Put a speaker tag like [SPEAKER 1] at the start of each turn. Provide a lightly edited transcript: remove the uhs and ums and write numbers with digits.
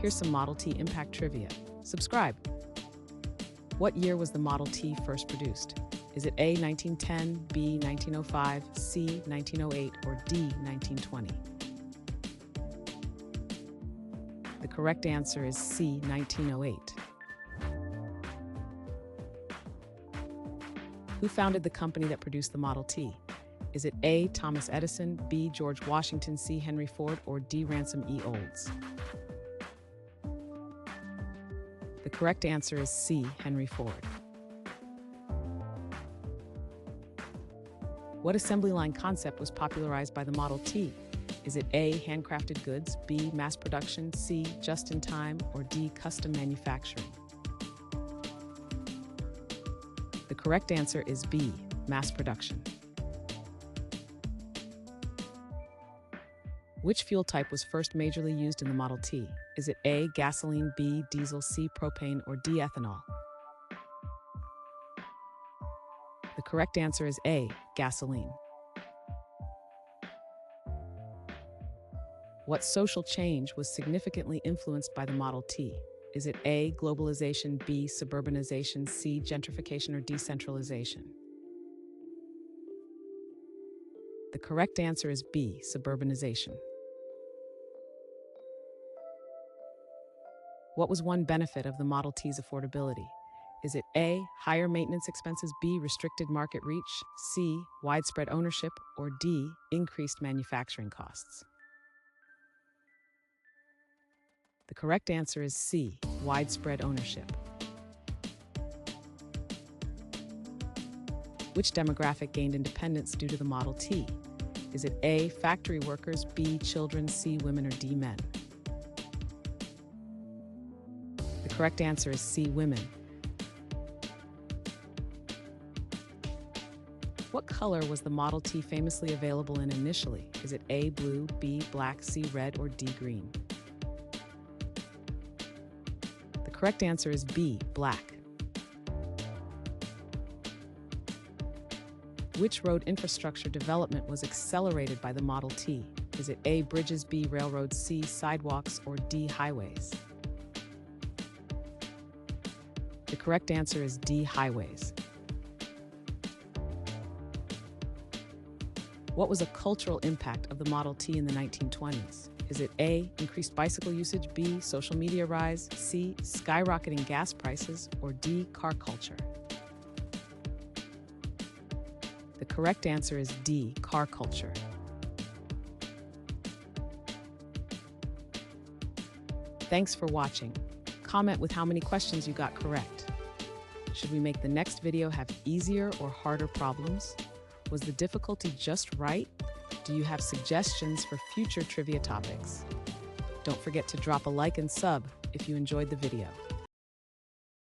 [SPEAKER 1] Here's some Model T impact trivia. Subscribe. What year was the Model T first produced? Is it A, 1910, B, 1905, C, 1908, or D, 1920? The correct answer is C, 1908. Who founded the company that produced the Model T? Is it A, Thomas Edison, B, George Washington, C, Henry Ford, or D, Ransom E. Olds? The correct answer is C, Henry Ford. What assembly line concept was popularized by the Model T? Is it A, handcrafted goods, B, mass production, C, just-in-time, or D, custom manufacturing? The correct answer is B, mass production. Which fuel type was first majorly used in the Model T? Is it A, gasoline, B, diesel, C, propane, or D, ethanol? The correct answer is A, gasoline. What social change was significantly influenced by the Model T? Is it A, globalization, B, suburbanization, C, gentrification, or decentralization? The correct answer is B, suburbanization. What was one benefit of the Model T's affordability? Is it A, higher maintenance expenses, B, restricted market reach, C, widespread ownership, or D, increased manufacturing costs? The correct answer is C, widespread ownership. Which demographic gained independence due to the Model T? Is it A, factory workers, B, children, C, women, or D, men? The correct answer is C, women. What color was the Model T famously available in initially? Is it A, blue, B, black, C, red, or D, green? The correct answer is B, black. Which road infrastructure development was accelerated by the Model T? Is it A, bridges, B, railroads, C, sidewalks, or D, highways? The correct answer is D, highways. What was a cultural impact of the Model T in the 1920s? Is it A, increased bicycle usage, B, social media rise, C, skyrocketing gas prices, or D, car culture? The correct answer is D, car culture. Thanks for watching. Comment with how many questions you got correct. Should we make the next video have easier or harder problems? Was the difficulty just right? Do you have suggestions for future trivia topics? Don't forget to drop a like and sub if you enjoyed the video.